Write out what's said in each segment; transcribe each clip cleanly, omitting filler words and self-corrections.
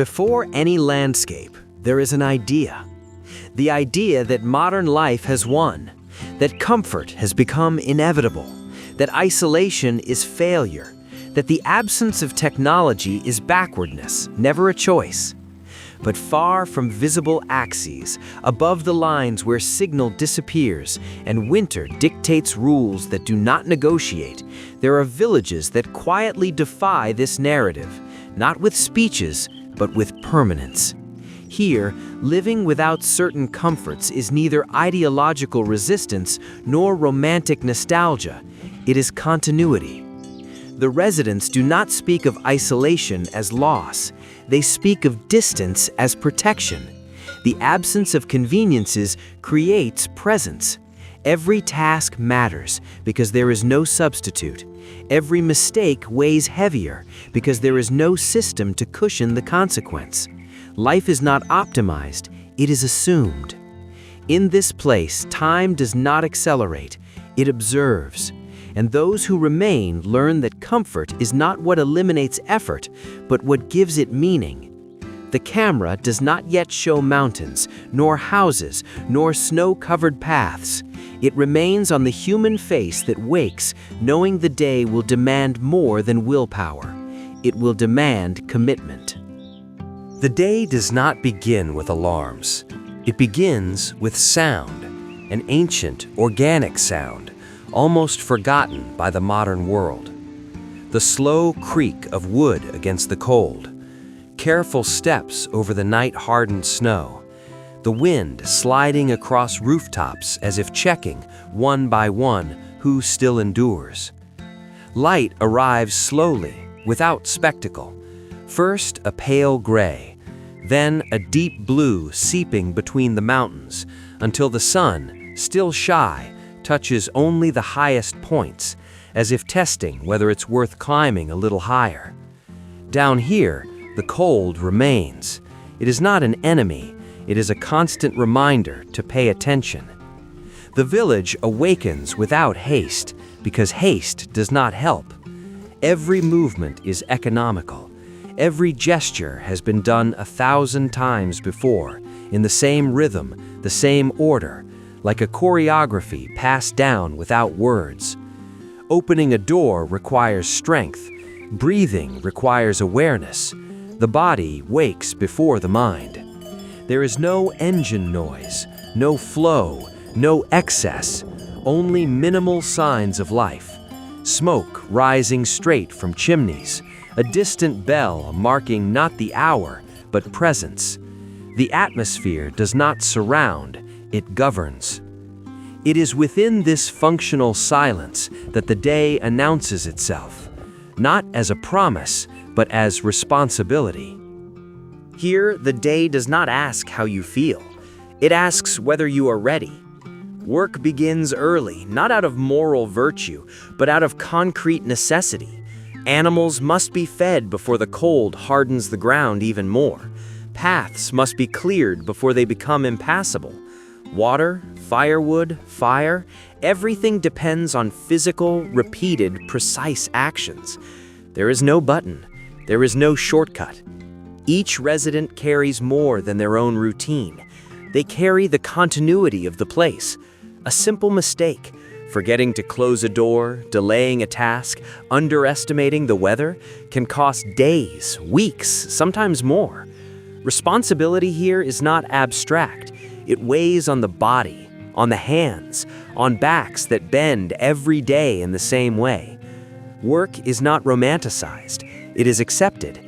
Before any landscape, there is an idea. The idea that modern life has won, that comfort has become inevitable, that isolation is failure, that the absence of technology is backwardness, never a choice. But far from visible axes, above the lines where signal disappears and winter dictates rules that do not negotiate, there are villages that quietly defy this narrative, not with speeches, but with permanence. Here, living without certain comforts is neither ideological resistance nor romantic nostalgia. It is continuity. The residents do not speak of isolation as loss. They speak of distance as protection. The absence of conveniences creates presence. Every task matters because there is no substitute. Every mistake weighs heavier because there is no system to cushion the consequence. Life is not optimized, it is assumed. In this place, time does not accelerate, it observes. And those who remain learn that comfort is not what eliminates effort, but what gives it meaning. The camera does not yet show mountains, nor houses, nor snow-covered paths. It remains on the human face that wakes, knowing the day will demand more than willpower. It will demand commitment. The day does not begin with alarms. It begins with sound, an ancient, organic sound, almost forgotten by the modern world. The slow creak of wood against the cold, careful steps over the night-hardened snow, the wind sliding across rooftops as if checking, one by one, who still endures. Light arrives slowly, without spectacle. First a pale gray, then a deep blue seeping between the mountains, until the sun, still shy, touches only the highest points, as if testing whether it's worth climbing a little higher. Down here, the cold remains. It is not an enemy, it is a constant reminder to pay attention. The village awakens without haste, because haste does not help. Every movement is economical. Every gesture has been done 1,000 times before, in the same rhythm, the same order, like a choreography passed down without words. Opening a door requires strength. Breathing requires awareness. The body wakes before the mind. There is no engine noise, no flow, no excess, only minimal signs of life. Smoke rising straight from chimneys, a distant bell marking not the hour, but presence. The atmosphere does not surround, it governs. It is within this functional silence that the day announces itself, not as a promise, but as responsibility. Here, the day does not ask how you feel. It asks whether you are ready. Work begins early, not out of moral virtue, but out of concrete necessity. Animals must be fed before the cold hardens the ground even more. Paths must be cleared before they become impassable. Water, firewood, fire, everything depends on physical, repeated, precise actions. There is no button. There is no shortcut. Each resident carries more than their own routine. They carry the continuity of the place. A simple mistake, forgetting to close a door, delaying a task, underestimating the weather, can cost days, weeks, sometimes more. Responsibility here is not abstract. It weighs on the body, on the hands, on backs that bend every day in the same way. Work is not romanticized, it is accepted.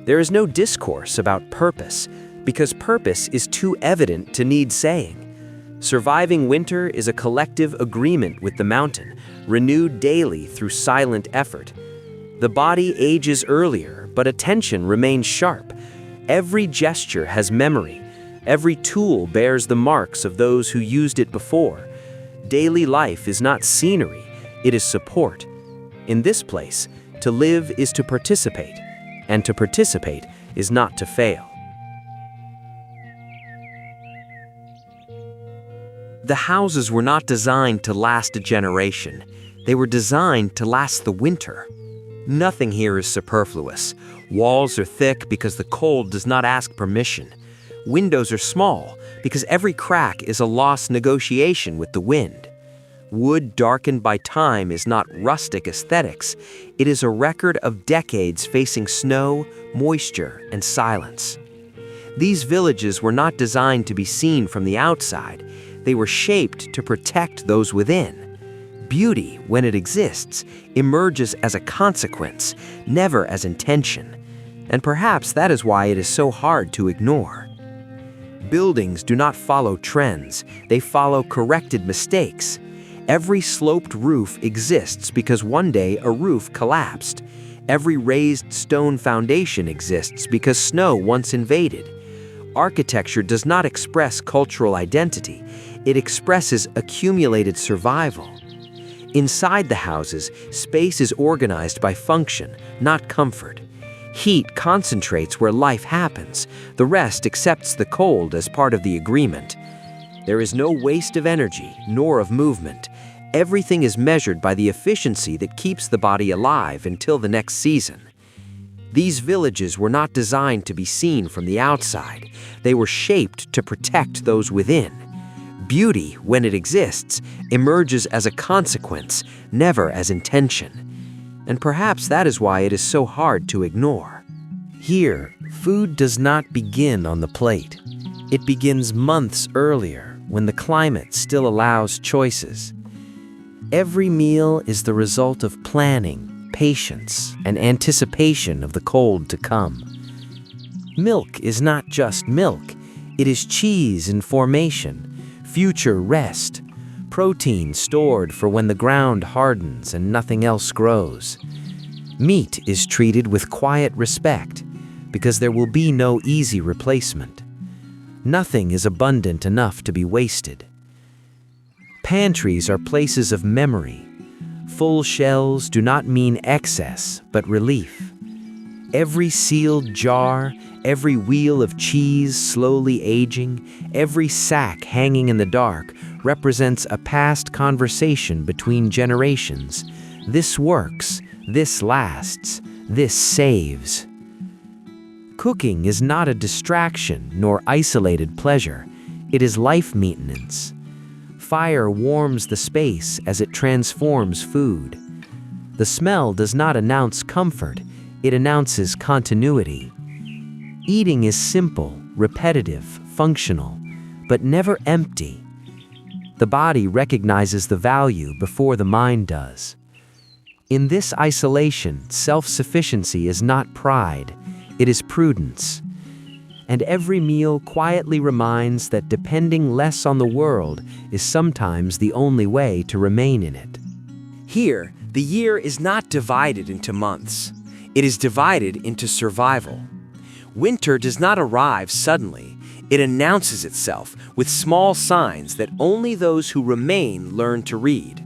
There is no discourse about purpose, because purpose is too evident to need saying. Surviving winter is a collective agreement with the mountain, renewed daily through silent effort. The body ages earlier, but attention remains sharp. Every gesture has memory. Every tool bears the marks of those who used it before. Daily life is not scenery, it is support. In this place, to live is to participate, and to participate is not to fail. The houses were not designed to last a generation. They were designed to last the winter. Nothing here is superfluous. Walls are thick because the cold does not ask permission. Windows are small because every crack is a lost negotiation with the wind. Wood darkened by time is not rustic aesthetics. It is a record of decades facing snow, moisture, and silence. These villages were not designed to be seen from the outside. They were shaped to protect those within. Beauty, when it exists, emerges as a consequence, never as intention. And perhaps that is why it is so hard to ignore. Buildings do not follow trends. They follow corrected mistakes. Every sloped roof exists because one day a roof collapsed. Every raised stone foundation exists because snow once invaded. Architecture does not express cultural identity. It expresses accumulated survival. Inside the houses, space is organized by function, not comfort. Heat concentrates where life happens. The rest accepts the cold as part of the agreement. There is no waste of energy, nor of movement. Everything is measured by the efficiency that keeps the body alive until the next season. These villages were not designed to be seen from the outside. They were shaped to protect those within. Beauty, when it exists, emerges as a consequence, never as intention. And perhaps that is why it is so hard to ignore. Here, food does not begin on the plate. It begins months earlier, when the climate still allows choices. Every meal is the result of planning, patience, and anticipation of the cold to come. Milk is not just milk. It is cheese in formation, future rest, protein stored for when the ground hardens and nothing else grows. Meat is treated with quiet respect because there will be no easy replacement. Nothing is abundant enough to be wasted. Pantries are places of memory. Full shelves do not mean excess, but relief. Every sealed jar, every wheel of cheese slowly aging, every sack hanging in the dark represents a past conversation between generations. This works, this lasts, this saves. Cooking is not a distraction nor isolated pleasure. It is life maintenance. Fire warms the space as it transforms food. The smell does not announce comfort, it announces continuity. Eating is simple, repetitive, functional, but never empty. The body recognizes the value before the mind does. In this isolation, self-sufficiency is not pride, it is prudence. And every meal quietly reminds that depending less on the world is sometimes the only way to remain in it. Here, the year is not divided into months. It is divided into survival. Winter does not arrive suddenly. It announces itself with small signs that only those who remain learn to read.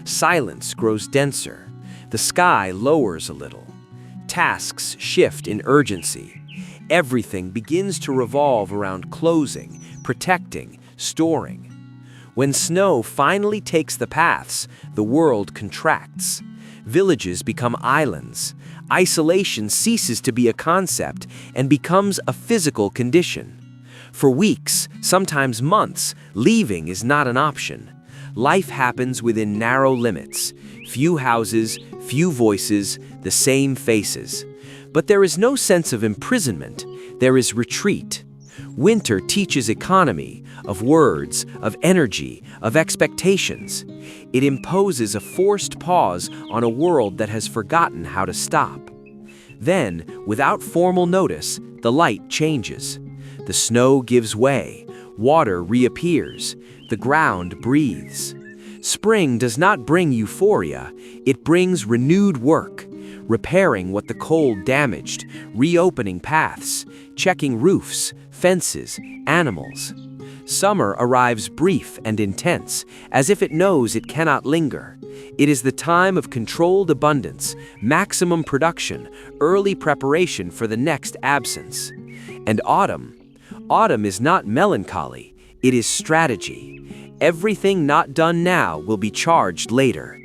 Silence grows denser. The sky lowers a little. Tasks shift in urgency. Everything begins to revolve around closing, protecting, storing. When snow finally takes the paths, the world contracts. Villages become islands. Isolation ceases to be a concept and becomes a physical condition. For weeks, sometimes months, leaving is not an option. Life happens within narrow limits. Few houses, few voices, the same faces. But there is no sense of imprisonment. There is retreat. Winter teaches economy, of words, of energy, of expectations. It imposes a forced pause on a world that has forgotten how to stop. Then, without formal notice, the light changes. The snow gives way. Water reappears. The ground breathes. Spring does not bring euphoria. It brings renewed work. Repairing what the cold damaged, reopening paths, checking roofs, fences, animals. Summer arrives brief and intense, as if it knows it cannot linger. It is the time of controlled abundance, maximum production, early preparation for the next absence. And autumn is not melancholy, it is strategy. Everything not done now will be charged later.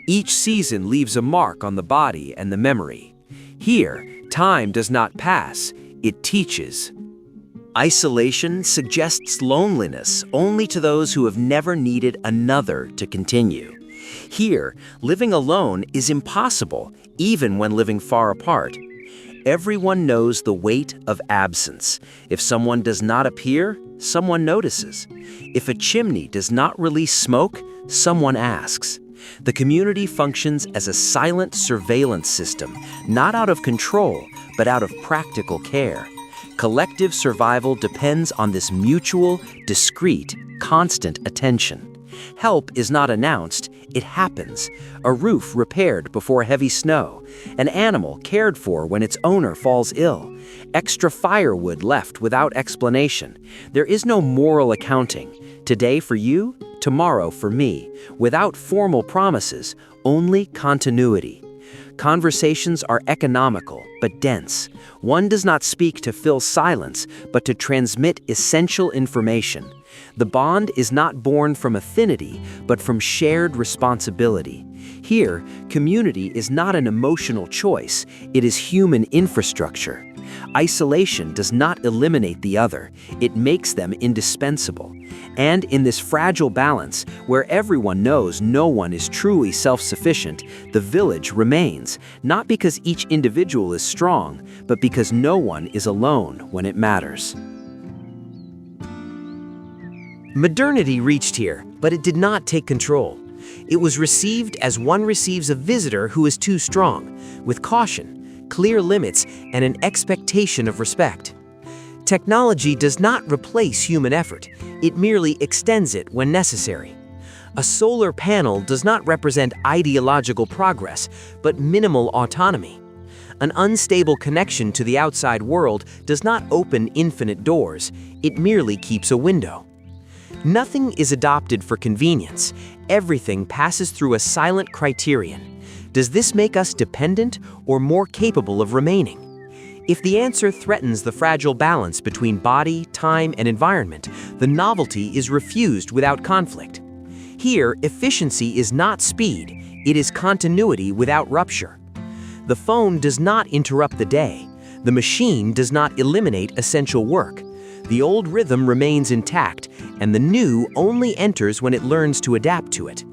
Each season leaves a mark on the body and the memory. Here, time does not pass, it teaches. Isolation suggests loneliness only to those who have never needed another to continue. Here, living alone is impossible, even when living far apart. Everyone knows the weight of absence. If someone does not appear, someone notices. If a chimney does not release smoke, someone asks. The community functions as a silent surveillance system, not out of control, but out of practical care. Collective survival depends on this mutual, discreet, constant attention. Help is not announced, it happens. A roof repaired before heavy snow, an animal cared for when its owner falls ill, extra firewood left without explanation. There is no moral accounting. Today for you, tomorrow for me, without formal promises, only continuity. Conversations are economical, but dense. One does not speak to fill silence, but to transmit essential information. The bond is not born from affinity, but from shared responsibility. Here, community is not an emotional choice, it is human infrastructure. Isolation does not eliminate the other, it makes them indispensable. And in this fragile balance, where everyone knows no one is truly self-sufficient, the village remains, not because each individual is strong, but because no one is alone when it matters. Modernity reached here, but it did not take control. It was received as one receives a visitor who is too strong, with caution, clear limits, and an expectation of respect. Technology does not replace human effort, it merely extends it when necessary. A solar panel does not represent ideological progress, but minimal autonomy. An unstable connection to the outside world does not open infinite doors, it merely keeps a window. Nothing is adopted for convenience, everything passes through a silent criterion. Does this make us dependent or more capable of remaining? If the answer threatens the fragile balance between body, time, and environment, the novelty is refused without conflict. Here, efficiency is not speed, it is continuity without rupture. The phone does not interrupt the day. The machine does not eliminate essential work. The old rhythm remains intact, and the new only enters when it learns to adapt to it.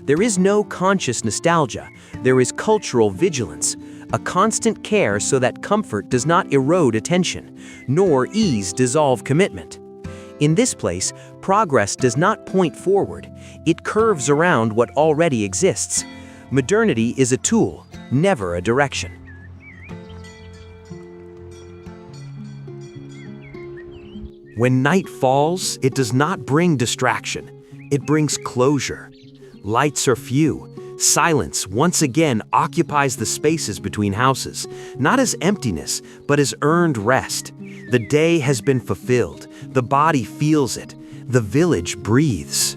There is no conscious nostalgia, there is cultural vigilance, a constant care so that comfort does not erode attention, nor ease dissolve commitment. In this place, progress does not point forward, it curves around what already exists. Modernity is a tool, never a direction. When night falls, it does not bring distraction, it brings closure. Lights are few. Silence once again occupies the spaces between houses, not as emptiness, but as earned rest. The day has been fulfilled, the body feels it, the village breathes.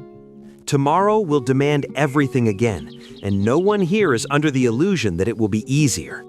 Tomorrow will demand everything again, and no one here is under the illusion that it will be easier.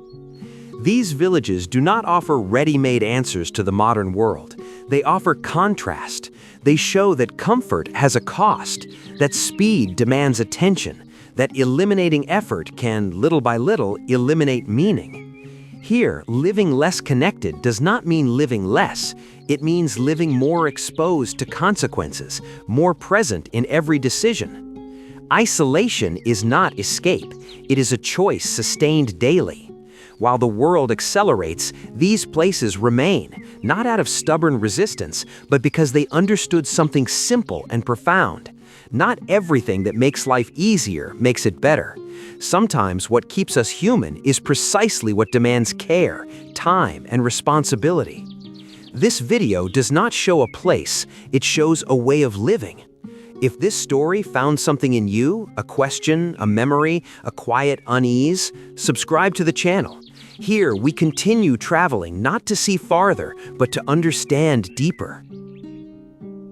These villages do not offer ready-made answers to the modern world. They offer contrast. They show that comfort has a cost, that speed demands attention, that eliminating effort can, little by little, eliminate meaning. Here, living less connected does not mean living less. It means living more exposed to consequences, more present in every decision. Isolation is not escape. It is a choice sustained daily. While the world accelerates, these places remain, not out of stubborn resistance, but because they understood something simple and profound. Not everything that makes life easier makes it better. Sometimes what keeps us human is precisely what demands care, time, and responsibility. This video does not show a place, it shows a way of living. If this story found something in you, a question, a memory, a quiet unease, subscribe to the channel. Here we continue traveling not to see farther, but to understand deeper.